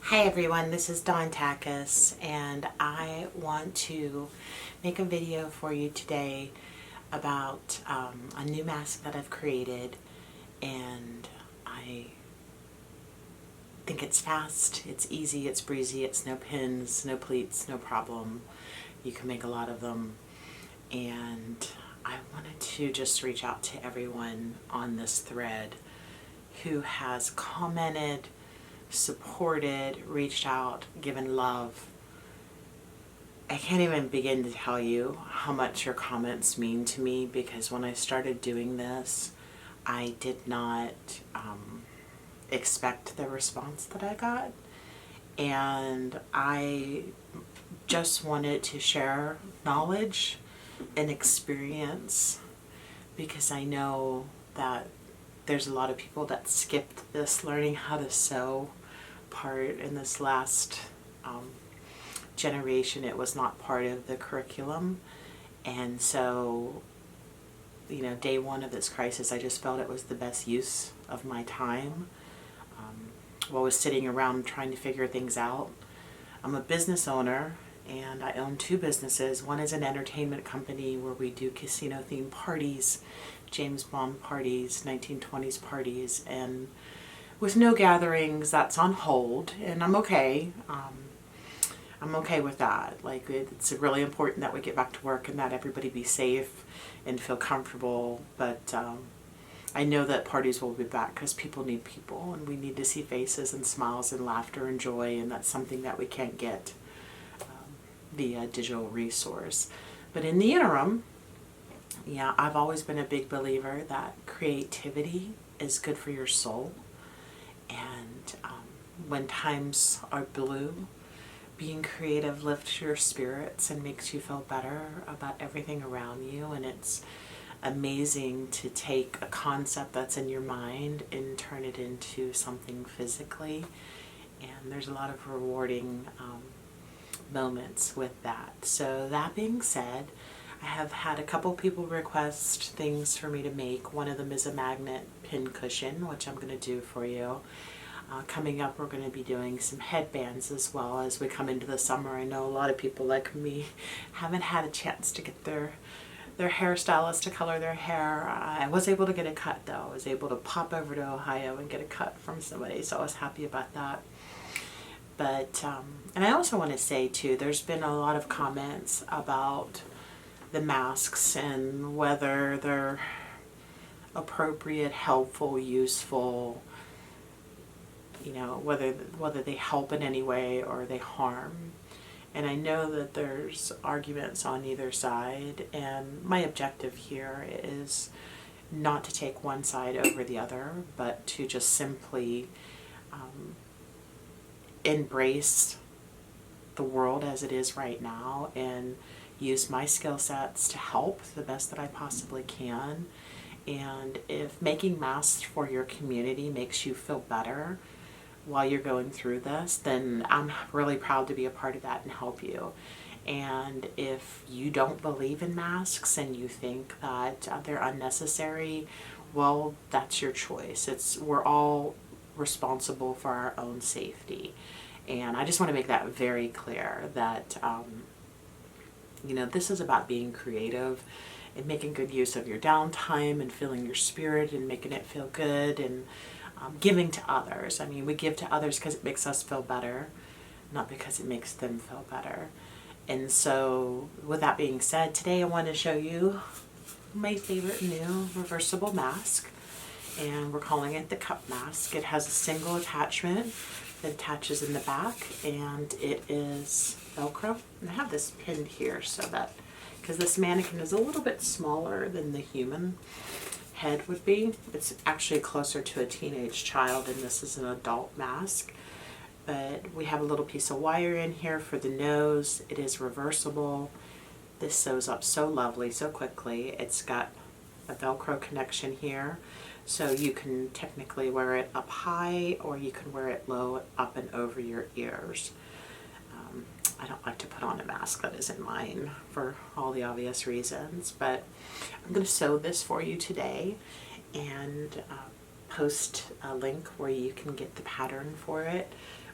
Hi everyone, this is Dawn Takacs, and I want to make a video for you today about a new mask that I've created, and I think it's fast, it's easy, it's breezy, it's no pins, no pleats, no problem. You can make a lot of them, and I wanted to just reach out to everyone on this thread who has commented, supported, reached out, given love. I can't even begin to tell you how much your comments mean to me, because when I started doing this, I did not expect the response that I got, and I just wanted to share knowledge and experience, because I know that there's a lot of people that skipped this learning how to sew part in this last generation. It was not part of the curriculum, and so, you know, day one of this crisis, I just felt it was the best use of my time while I was sitting around trying to figure things out. I'm a business owner, and I own two businesses. One is an entertainment company where we do casino themed parties, James Bond parties, 1920s parties, and with no gatherings, that's on hold, and I'm okay. I'm okay with that. Like, it's really important that we get back to work and that everybody be safe and feel comfortable, but I know that parties will be back because people need people, and we need to see faces and smiles and laughter and joy, and that's something that we can't get via digital resource. But in the interim, yeah, I've always been a big believer that creativity is good for your soul, and when times are blue, being creative lifts your spirits and makes you feel better about everything around you. And it's amazing to take a concept that's in your mind and turn it into something physically, and there's a lot of rewarding moments with that. So that being said, I have had a couple people request things for me to make. One of them is a magnet pin cushion, which I'm going to do for you. Coming up, we're going to be doing some headbands as well as we come into the summer. I know a lot of people like me haven't had a chance to get their hairstylist to color their hair. I was able to get a cut though. I was able to pop over to Ohio and get a cut from somebody, so I was happy about that. But, and I also want to say too, there's been a lot of comments about the masks and whether they're appropriate, helpful, useful, you know, whether they help in any way or they harm. And I know that there's arguments on either side, and my objective here is not to take one side over the other, but to just simply embrace the world as it is right now and use my skill sets to help the best that I possibly can. And if making masks for your community makes you feel better while you're going through this, then I'm really proud to be a part of that and help you. And if you don't believe in masks and you think that they're unnecessary, well, that's your choice. We're all responsible for our own safety. And I just want to make that very clear that, you know, this is about being creative and making good use of your downtime and feeling your spirit and making it feel good, and giving to others. I mean, we give to others because it makes us feel better, not because it makes them feel better. And so with that being said, today I want to show you my favorite new reversible mask, and we're calling it the cup mask. It has a single attachment that attaches in the back, and it is Velcro. And I have this pinned here so that, because this mannequin is a little bit smaller than the human head would be. It's actually closer to a teenage child, and this is an adult mask. But we have a little piece of wire in here for the nose. It is reversible. This sews up so lovely, so quickly. It's got a Velcro connection here, so you can technically wear it up high, or you can wear it low, up and over your ears. I don't like to put on a mask that isn't mine for all the obvious reasons, but I'm going to sew this for you today and post a link where you can get the pattern for it.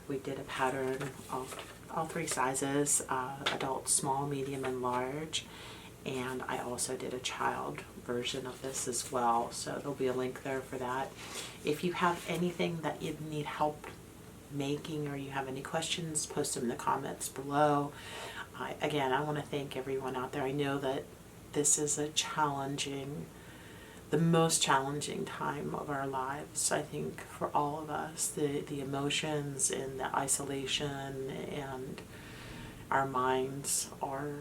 We did a pattern of all three sizes, adult, small, medium, and large. And I also did a child version of this as well, so there'll be a link there for that. If you have anything that you need help making, or you have any questions, post them in the comments below. Again, I want to thank everyone out there. I know that this is a challenging, the most challenging time of our lives, I think, for all of us. The emotions and the isolation, and our minds are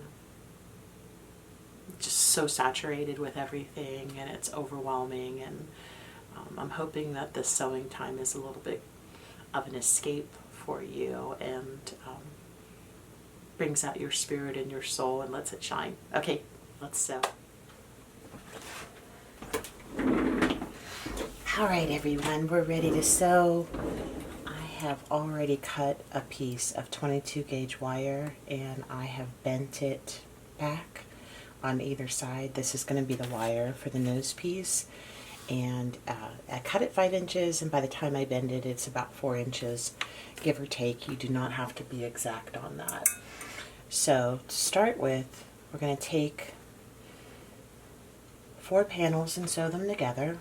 just so saturated with everything, and it's overwhelming. And I'm hoping that this sewing time is a little bit of an escape for you, and brings out your spirit and your soul and lets it shine. Okay, let's sew. All right, everyone, we're ready to sew. I have already cut a piece of 22 gauge wire, and I have bent it back on either side. This is going to be the wire for the nose piece, and I cut it 5 inches, and by the time I bend it, it's about 4 inches, give or take. You do not have to be exact on that. So to start with, we're going to take 4 panels and sew them together.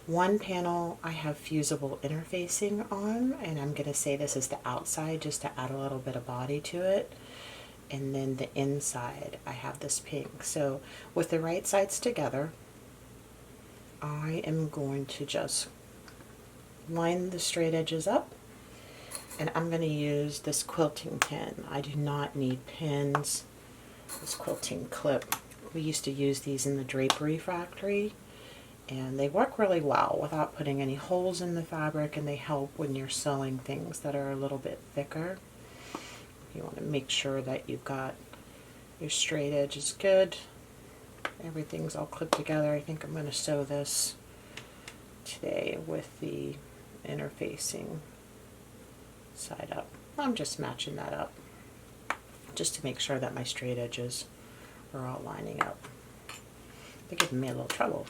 One panel I have fusible interfacing on, and I'm going to say this is the outside just to add a little bit of body to it. And then the inside, I have this pink. So with the right sides together, I am going to just line the straight edges up, and I'm going to use this quilting pin. I do not need pins. This quilting clip, we used to use these in the drapery factory, and they work really well without putting any holes in the fabric, and they help when you're sewing things that are a little bit thicker. You want to make sure that you've got your straight edge is good. Everything's all clipped together. I think I'm going to sew this today with the interfacing side up. I'm just matching that up just to make sure that my straight edges are all lining up. They're giving me a little trouble.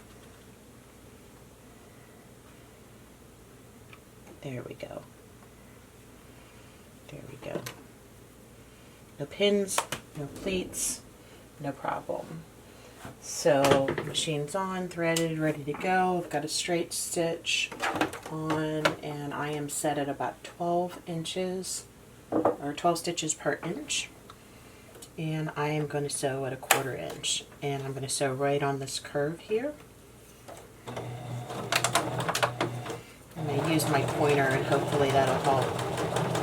There we go. There we go. No pins, no pleats, no problem. So machine's on, threaded, ready to go. I've got a straight stitch on, and I am set at about 12 inches, or 12 stitches per inch. And I am going to sew at 1/4 inch. And I'm going to sew right on this curve here. I'm going to use my pointer, and hopefully that'll help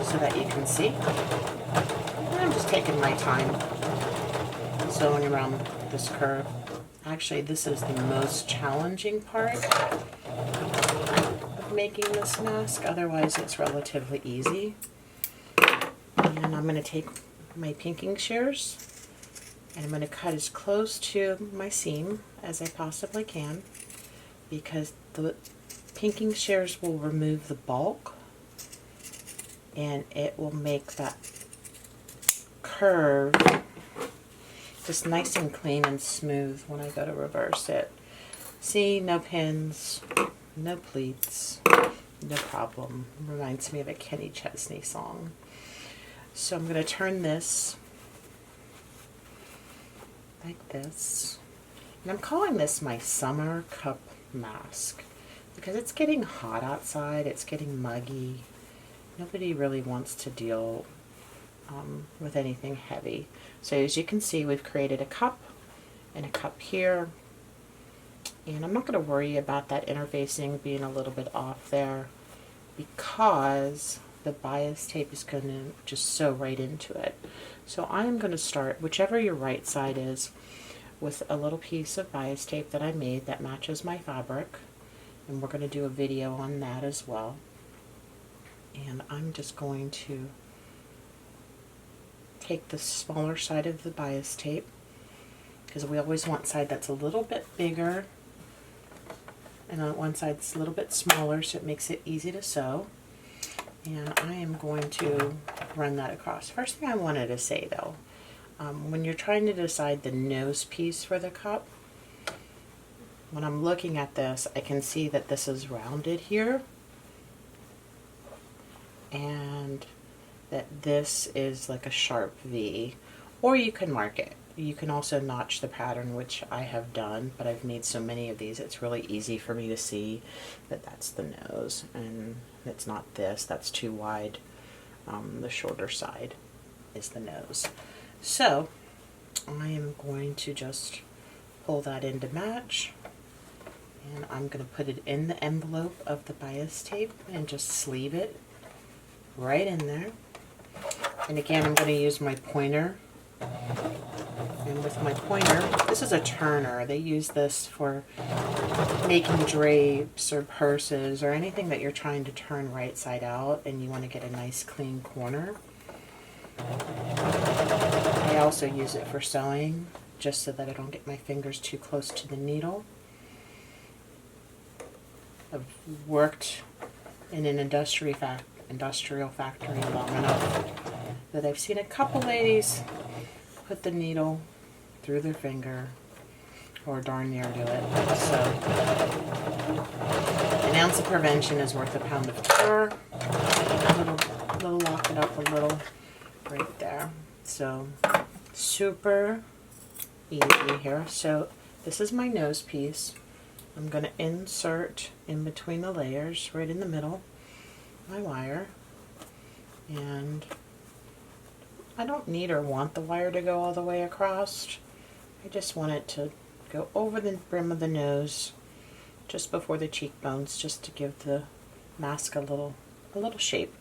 so that you can see. I'm just taking my time sewing around this curve. Actually, this is the most challenging part of making this mask. Otherwise, it's relatively easy. And I'm going to take my pinking shears, and I'm going to cut as close to my seam as I possibly can, because the pinking shears will remove the bulk, and it will make that curve just nice and clean and smooth when I go to reverse it. See, no pins, no pleats, no problem. Reminds me of a Kenny Chesney song. So I'm going to turn this like this, and I'm calling this my summer cup mask because it's getting hot outside, it's getting muggy. Nobody really wants to deal with anything heavy. So as you can see, we've created a cup and a cup here, and I'm not going to worry about that interfacing being a little bit off there because the bias tape is going to just sew right into it. So I am going to start, whichever your right side is, with a little piece of bias tape that I made that matches my fabric, and we're going to do a video on that as well. And I'm just going to take the smaller side of the bias tape, because we always want side that's a little bit bigger and on one side it's a little bit smaller, so it makes it easy to sew. And I am going to run that across. First thing I wanted to say though, when you're trying to decide the nose piece for the cup, when I'm looking at this, I can see that this is rounded here, and that this is like a sharp V, or you can mark it. You can also notch the pattern, which I have done, but I've made so many of these, it's really easy for me to see that that's the nose, and it's not this, that's too wide. The shorter side is the nose. So I am going to just pull that in to match, and I'm going to put it in the envelope of the bias tape and just sleeve it right in there. And again, I'm going to use my pointer. And with my pointer, this is a turner. They use this for making drapes or purses or anything that you're trying to turn right side out and you want to get a nice clean corner. I also use it for sewing, just so that I don't get my fingers too close to the needle. I've worked in an industrial factory long enough that I've seen a couple ladies put the needle through their finger, or darn near to it. So an ounce of prevention is worth a pound of cure. Little lock it up a little right there. So super easy here. So this is my nose piece. I'm going to insert in between the layers, right in the middle, my wire, and I don't need or want the wire to go all the way across. I just want it to go over the brim of the nose, just before the cheekbones, just to give the mask a little shape.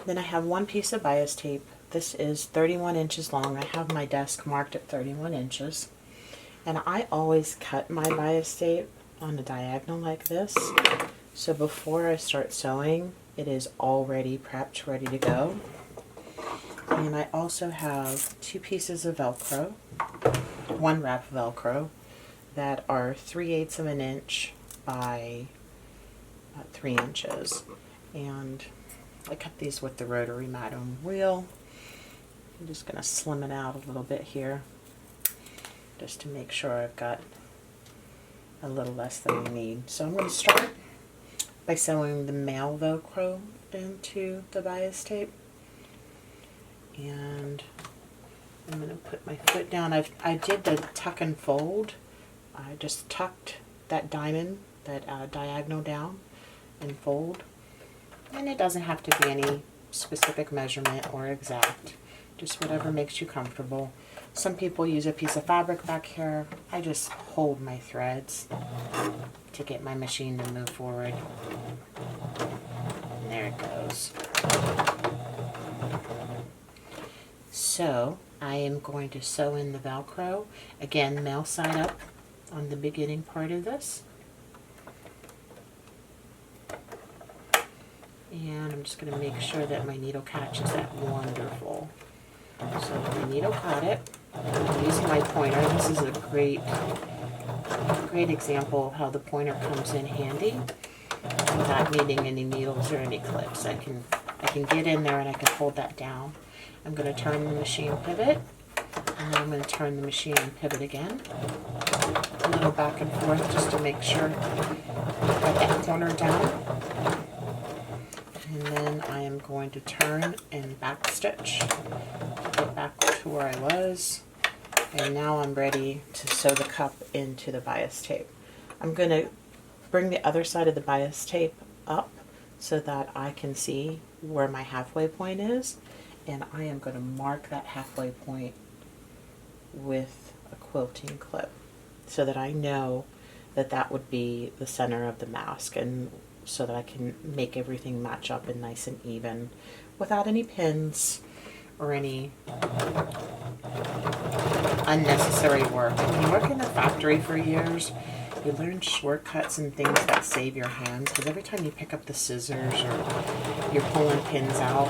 Then I have one piece of bias tape. This is 31 inches long. I have my desk marked at 31 inches. And I always cut my bias tape on a diagonal like this. So before I start sewing, it is already prepped, ready to go. And I also have 2 pieces of Velcro, 1 wrap of Velcro, that are 3/8 of an inch by 3 inches. And I cut these with the rotary madam wheel. I'm just going to slim it out a little bit here, just to make sure I've got a little less than I need. So I'm going to start by sewing the male Velcro into the bias tape. And I'm going to put my foot down. I did the tuck and fold. I just tucked that diamond, that diagonal down, and fold. And it doesn't have to be any specific measurement or exact, just whatever makes you comfortable. Some people use a piece of fabric back here. I just hold my threads to get my machine to move forward. And there it goes. So I am going to sew in the Velcro, again male side up on the beginning part of this. And I'm just going to make sure that my needle catches that. Wonderful. So my needle caught it. I'm using my pointer. This is a great example of how the pointer comes in handy without needing any needles or any clips. I can get in there and I can hold that down. I'm going to turn the machine pivot, and then I'm going to turn the machine and pivot again. A little back and forth just to make sure I've got that corner down. And then I am going to turn and back stitch to get back to where I was. And now I'm ready to sew the cup into the bias tape. I'm going to bring the other side of the bias tape up so that I can see where my halfway point is. And I am going to mark that halfway point with a quilting clip so that I know that that would be the center of the mask, and so that I can make everything match up and nice and even without any pins or any unnecessary work. When you work in the factory for years, you learn shortcuts and things that save your hands, because every time you pick up the scissors or you're pulling pins out,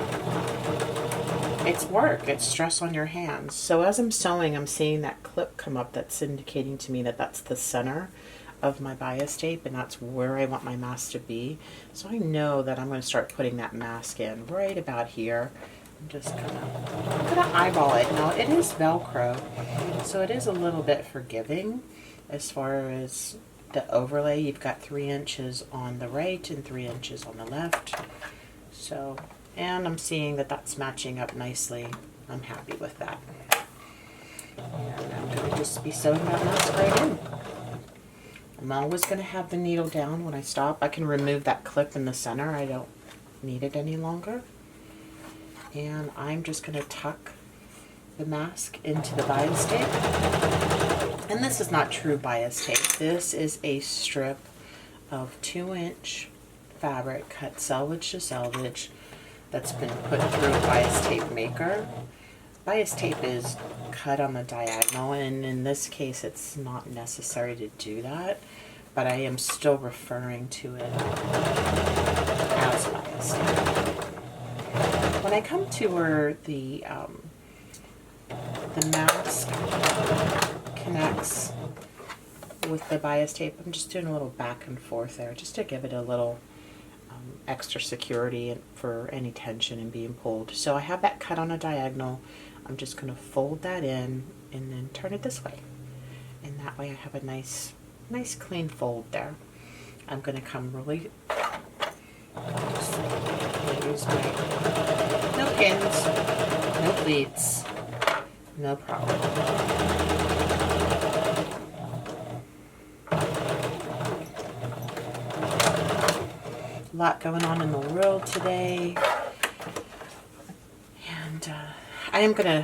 it's work, it's stress on your hands. So as I'm sewing, I'm seeing that clip come up that's indicating to me that that's the center of my bias tape, and that's where I want my mask to be. So I know that I'm going to start putting that mask in right about here. I'm just gonna eyeball it. Now it is Velcro, so it is a little bit forgiving as far as the overlay. You've got 3 inches on the right and 3 inches on the left. So And I'm seeing that that's matching up nicely. I'm happy with that. And I'm going to just be sewing that mask right in. I'm always going to have the needle down when I stop. I can remove that clip in the center. I don't need it any longer. And I'm just going to tuck the mask into the bias tape. And this is not true bias tape. This is a strip of 2-inch fabric cut selvage to selvage that's been put through a bias tape maker. Bias tape is cut on the diagonal, and in this case it's not necessary to do that, but I am still referring to it as bias tape. When I come to where the mask connects with the bias tape, I'm just doing a little back and forth there just to give it a little extra security for any tension and being pulled. So I have that cut on a diagonal. I'm just going to fold that in and then turn it this way. And that way I have a nice clean fold there. I'm going to come really, use my, no pins, no pleats, no problem. A lot going on in the world today, and I am going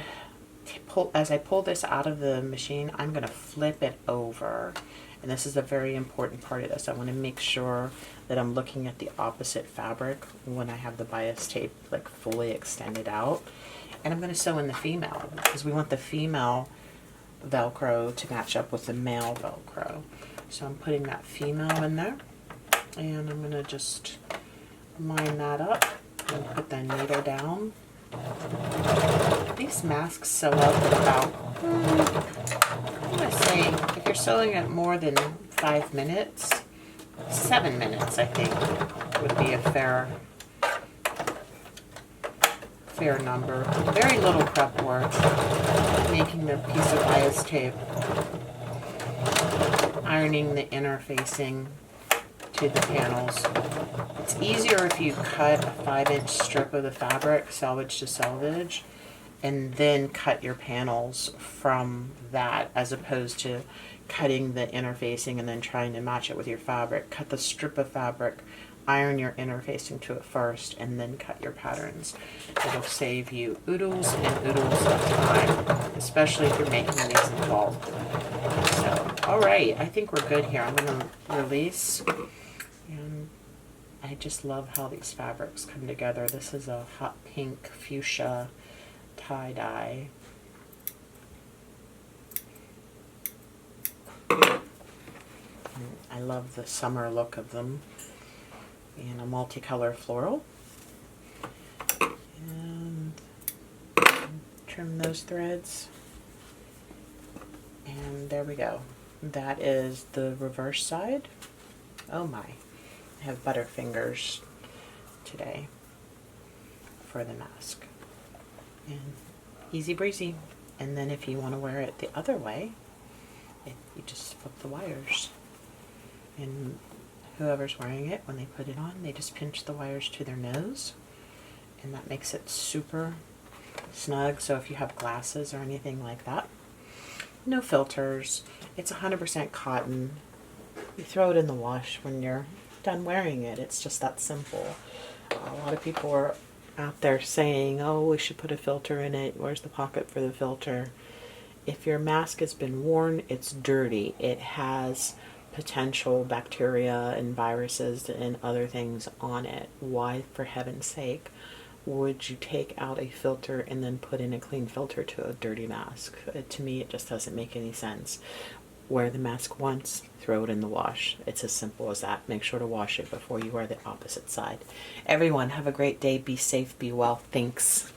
to pull, as I pull this out of the machine, I'm going to flip it over, and this is a very important part of this. I want to make sure that I'm looking at the opposite fabric when I have the bias tape like fully extended out, and I'm going to sew in the female because we want the female Velcro to match up with the male Velcro. So I'm putting that female in there, and I'm going to just line that up and put the needle down. These masks sew up at about, I'm going to say, if you're sewing at more than 5 minutes, 7 minutes I think would be a fair number. Very little prep work, making the piece of bias tape, ironing the interfacing to the panels. It's easier if you cut a 5-inch strip of the fabric, selvage to selvage, and then cut your panels from that, as opposed to cutting the interfacing and then trying to match it with your fabric. Cut the strip of fabric, iron your interfacing to it first, and then cut your patterns. It'll save you oodles and oodles of time, especially if you're making these in bulk. So, alright, I think we're good here. I'm going to release. And I just love how these fabrics come together. This is a hot pink fuchsia tie-dye. I love the summer look of them. And a multicolor floral. And trim those threads. And there we go. That is the reverse side. Oh my. I have butterfingers today for the mask. And easy breezy. And then if you want to wear it the other way, you just flip the wires. And whoever's wearing it, when they put it on, they just pinch the wires to their nose. And that makes it super snug. So if you have glasses or anything like that, no filters. It's 100% cotton. You throw it in the wash when you're done wearing it. It's just that simple. A lot of people are out there saying, oh, we should put a filter in it. Where's the pocket for the filter? If your mask has been worn, it's dirty. It has potential bacteria and viruses and other things on it. Why, for heaven's sake, would you take out a filter and then put in a clean filter to a dirty mask? To me, it just doesn't make any sense. Wear the mask once, throw it in the wash. It's as simple as that. Make sure to wash it before you wear the opposite side. Everyone, have a great day. Be safe, be well. Thanks.